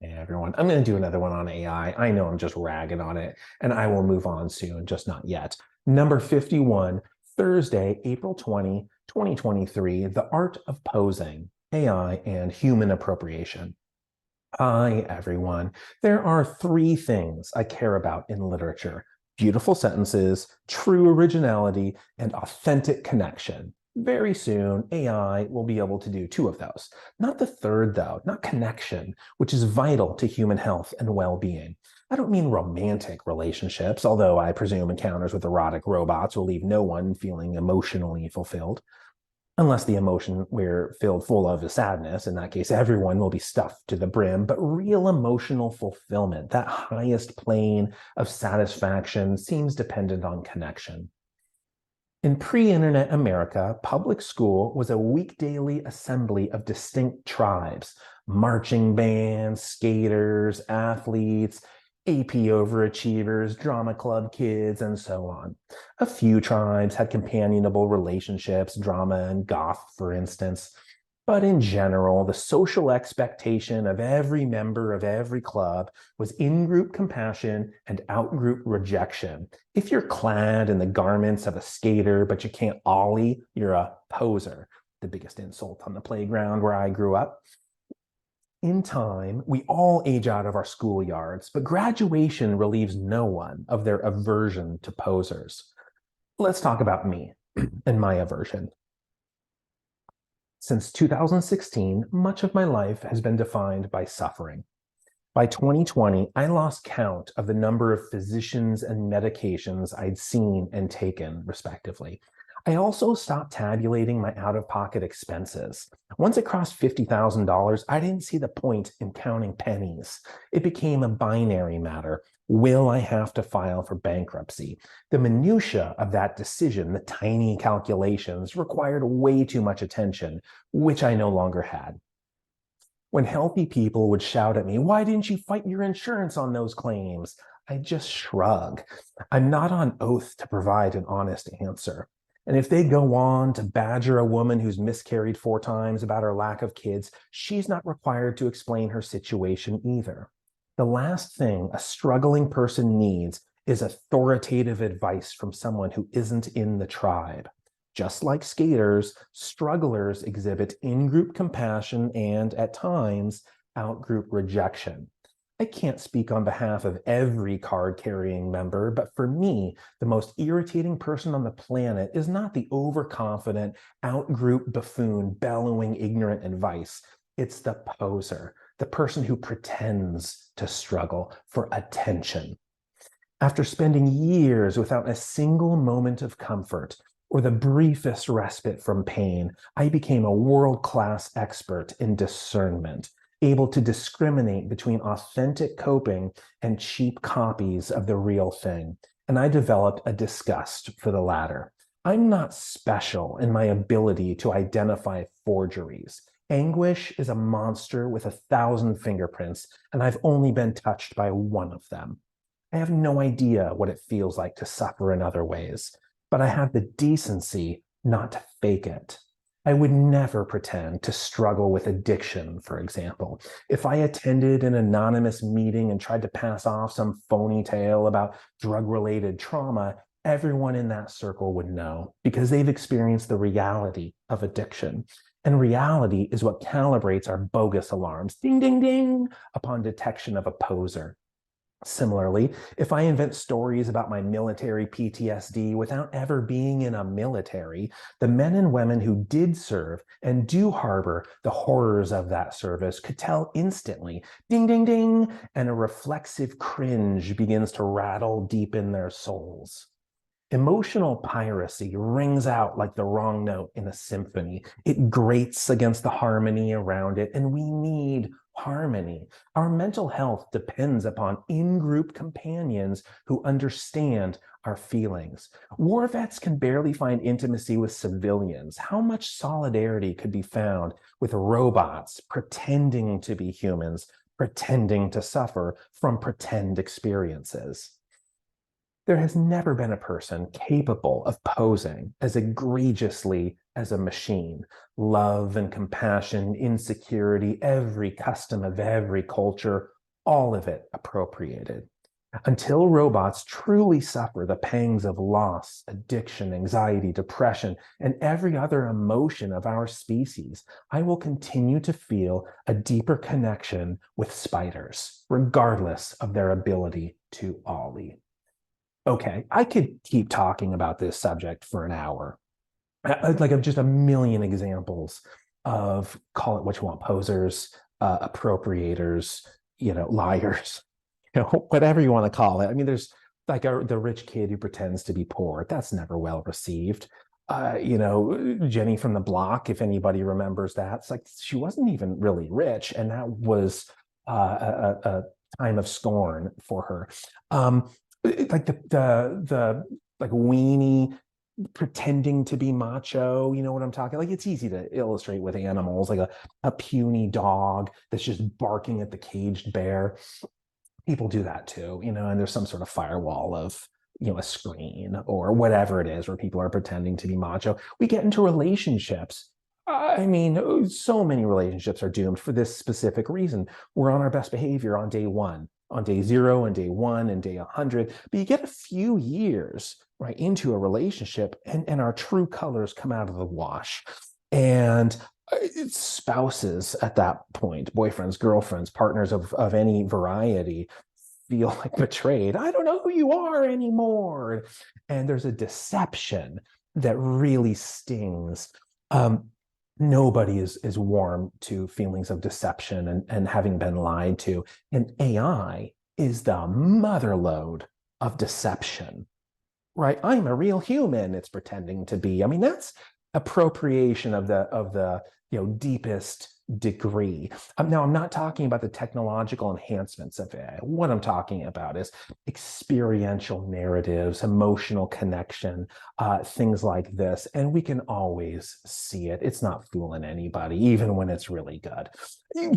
Hey everyone, I'm going to do another one on AI. I know I'm just ragging on it, and I will move on soon, just not yet. Number 51, Thursday, April 20, 2023, The Art of Posing, AI and Human Appropriation. Hi, everyone. There are three things I care about in literature: beautiful sentences, true originality, and authentic connection. Very soon, AI will be able to do two of those. Not the third, though, not connection, which is vital to human health and well being. I don't mean romantic relationships, although I presume encounters with erotic robots will leave no one feeling emotionally fulfilled. Unless the emotion we're filled full of is sadness. In that case, everyone will be stuffed to the brim. But real emotional fulfillment, that highest plane of satisfaction, seems dependent on connection. In pre-internet America, public school was a weekdaily assembly of distinct tribes: marching bands, skaters, athletes, AP overachievers, drama club kids, and so on. A few tribes had companionable relationships, drama and goth, for instance. But in general, the social expectation of every member of every club was in-group compassion and out-group rejection. If you're clad in the garments of a skater, but you can't ollie, you're a poser. The biggest insult on the playground where I grew up. In time, we all age out of our schoolyards, but graduation relieves no one of their aversion to posers. Let's talk about me and my aversion. Since 2016, much of my life has been defined by suffering. By 2020, I lost count of the number of physicians and medications I'd seen and taken, respectively. I also stopped tabulating my out-of-pocket expenses. Once it crossed $50,000, I didn't see the point in counting pennies. It became a binary matter. Will I have to file for bankruptcy? The minutia of that decision, the tiny calculations, required way too much attention, which I no longer had. When healthy people would shout at me, "Why didn't you fight your insurance on those claims?" I just shrug. I'm not on oath to provide an honest answer. And if they go on to badger a woman who's miscarried 4 times about her lack of kids, she's not required to explain her situation either. The last thing a struggling person needs is authoritative advice from someone who isn't in the tribe. Just like skaters, strugglers exhibit in-group compassion and, at times, out-group rejection. I can't speak on behalf of every card-carrying member, but for me, the most irritating person on the planet is not the overconfident, out-group buffoon bellowing ignorant advice. It's the poser, the person who pretends to struggle for attention. After spending years without a single moment of comfort or the briefest respite from pain, I became a world-class expert in discernment, able to discriminate between authentic coping and cheap copies of the real thing. And I developed a disgust for the latter. I'm not special in my ability to identify forgeries. Anguish is a monster with 1,000 fingerprints, and I've only been touched by one of them. I have no idea what it feels like to suffer in other ways, but I have the decency not to fake it. I would never pretend to struggle with addiction, for example. If I attended an anonymous meeting and tried to pass off some phony tale about drug-related trauma, everyone in that circle would know because they've experienced the reality of addiction. And reality is what calibrates our bogus alarms, ding, ding, ding, upon detection of a poser. Similarly, if I invent stories about my military PTSD without ever being in a military, the men and women who did serve and do harbor the horrors of that service could tell instantly, ding, ding, ding, and a reflexive cringe begins to rattle deep in their souls. Emotional piracy rings out like the wrong note in a symphony. It grates against the harmony around it, and we need harmony. Our mental health depends upon in-group companions who understand our feelings. War vets can barely find intimacy with civilians. How much solidarity could be found with robots pretending to be humans, pretending to suffer from pretend experiences? There has never been a person capable of posing as egregiously as a machine. Love and compassion, insecurity, every custom of every culture, all of it appropriated. Until robots truly suffer the pangs of loss, addiction, anxiety, depression, and every other emotion of our species, I will continue to feel a deeper connection with spiders, regardless of their ability to ollie. Okay, I could keep talking about this subject for an hour. Like just a million examples of, call it what you want, posers, appropriators, liars, whatever you want to call it. I mean, there's like the rich kid who pretends to be poor. That's never well received. Jenny from the Block, if anybody remembers that, it's like she wasn't even really rich, and that was a time of scorn for her. Like the like weenie pretending to be macho, you know what I'm talking, like it's easy to illustrate with animals, like a puny dog that's just barking at the caged bear. People do that too, and there's some sort of firewall of, a screen or whatever it is where people are pretending to be macho. We get into relationships. I mean, so many relationships are doomed for this specific reason. We're on our best behavior on day one, on day 0, and day 1, and day 100. But you get a few years right into a relationship, and our true colors come out of the wash. And spouses at that point, boyfriends, girlfriends, partners of any variety, feel like betrayed. I don't know who you are anymore. And there's a deception that really stings. Nobody is warm to feelings of deception and having been lied to. And AI is the motherlode of deception, right? I'm a real human, it's pretending to be. I mean, that's appropriation of the deepest degree. Now, I'm not talking about the technological enhancements of AI. What I'm talking about is experiential narratives, emotional connection, things like this. And we can always see it. It's not fooling anybody, even when it's really good.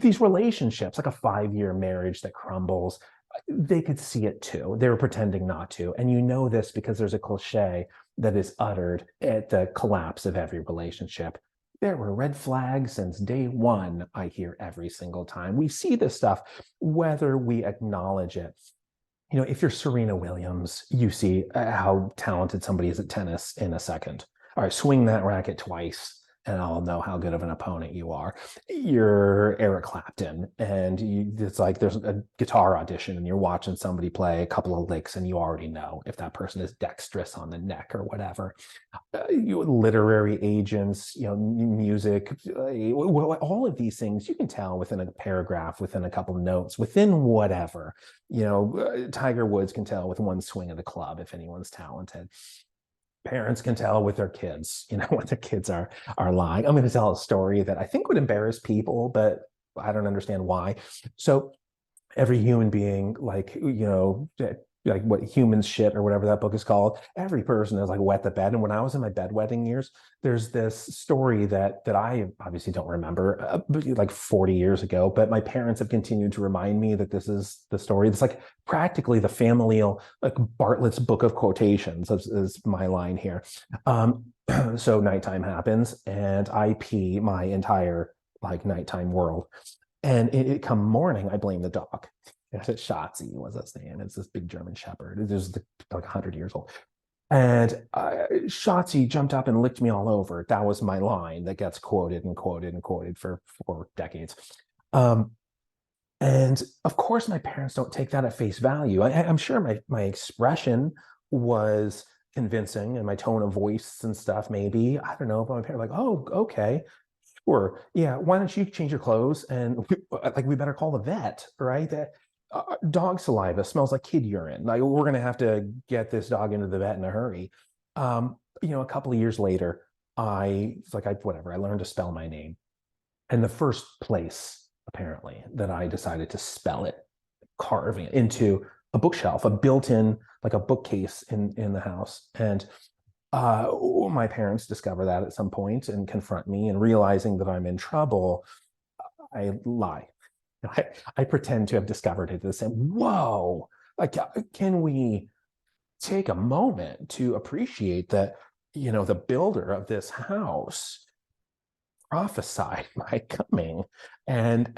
These relationships, like a 5-year marriage that crumbles, they could see it too. They were pretending not to. And you know this because there's a cliche that is uttered at the collapse of every relationship. There were red flags since day one, I hear every single time. We see this stuff, whether we acknowledge it. If you're Serena Williams, you see how talented somebody is at tennis in a second. All right, swing that racket twice, and I'll know how good of an opponent you are. You're Eric Clapton, and it's like there's a guitar audition, and you're watching somebody play a couple of licks, and you already know if that person is dexterous on the neck or whatever. Literary agents, music, all of these things you can tell within a paragraph, within a couple of notes, within whatever. Tiger Woods can tell with one swing of the club if anyone's talented. Parents can tell with their kids, when their kids are lying. I'm going to tell a story that I think would embarrass people, but I don't understand why. So every human being, like what Humans Shit or whatever that book is called, every person is like wet the bed. And when I was in my bedwetting years, there's this story that I obviously don't remember, like 40 years ago, but my parents have continued to remind me that this is the story. It's like practically the familial, like Bartlett's Book of Quotations is my line here. So nighttime happens and I pee my entire like nighttime world. And it come morning, I blame the dog. Shotzi was his name. It's this big German Shepherd. It was like 100 years old. And Shotzi jumped up and licked me all over. That was my line that gets quoted and quoted and quoted for decades. And of course, my parents don't take that at face value. I'm sure my expression was convincing and my tone of voice and stuff, maybe. I don't know, but my parents were like, oh, okay. Sure. Yeah. Why don't you change your clothes? And we better call the vet, right? Dog saliva smells like kid urine. Like we're going to have to get this dog into the vet in a hurry. A couple of years later, I learned to spell my name. And the first place, apparently, that I decided to spell it, carving it into a bookshelf, a built-in, like a bookcase in the house. And my parents discover that at some point and confront me, and realizing that I'm in trouble, I lie. I pretend to have discovered it and say, whoa, like, can we take a moment to appreciate that the builder of this house prophesied my coming, and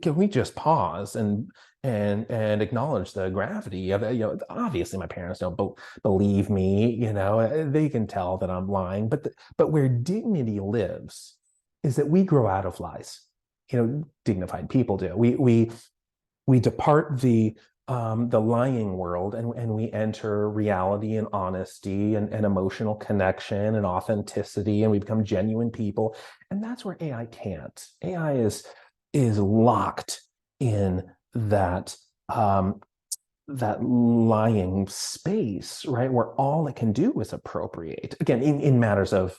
can we just pause and acknowledge the gravity of it? Obviously my parents don't believe me. They can tell that I'm lying, but where dignity lives is that we grow out of lies. Dignified people do. We depart the lying world, and we enter reality and honesty and emotional connection and authenticity, and we become genuine people. And that's where AI can't. AI is locked in that lying space, right? Where all it can do is appropriate. Again, in matters of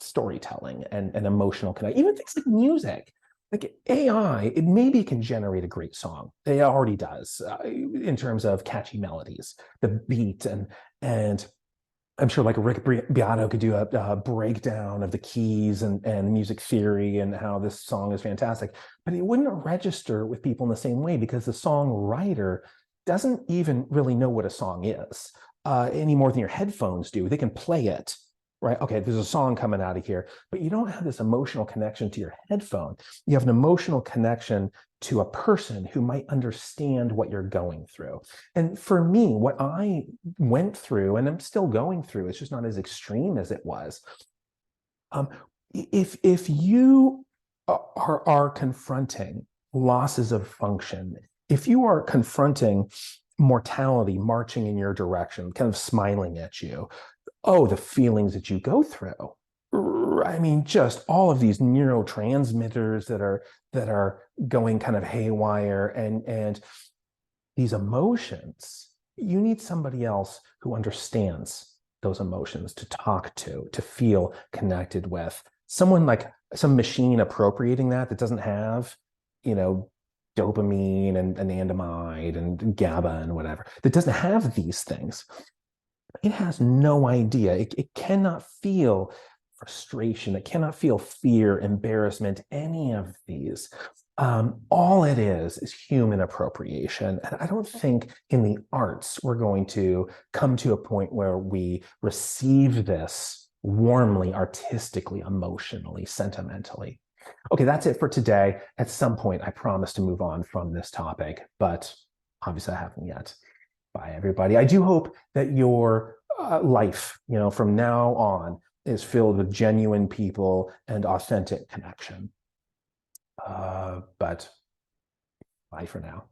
storytelling and emotional connection, even things like music. Like AI, it maybe can generate a great song. It already does in terms of catchy melodies, the beat, and I'm sure like Rick Beato could do a breakdown of the keys and music theory and how this song is fantastic. But it wouldn't register with people in the same way because the songwriter doesn't even really know what a song is any more than your headphones do. They can play it, right? Okay, there's a song coming out of here, but you don't have this emotional connection to your headphone. You have an emotional connection to a person who might understand what you're going through. And for me, what I went through, and I'm still going through, it's just not as extreme as it was. If you are confronting losses of function, if you are confronting mortality marching in your direction, kind of smiling at you, the feelings that you go through. I mean, just all of these neurotransmitters that are going kind of haywire, and these emotions. You need somebody else who understands those emotions to talk to feel connected with. Someone like some machine appropriating that doesn't have, dopamine and anandamide and GABA and whatever, that doesn't have these things. It has no idea. It cannot feel frustration. It cannot feel fear, embarrassment, any of these. All it is human appropriation. And I don't think in the arts we're going to come to a point where we receive this warmly, artistically, emotionally, sentimentally. Okay, that's it for today. At some point, I promise to move on from this topic, but obviously I haven't yet. Bye, everybody. I do hope that your life, from now on, is filled with genuine people and authentic connection. But bye for now.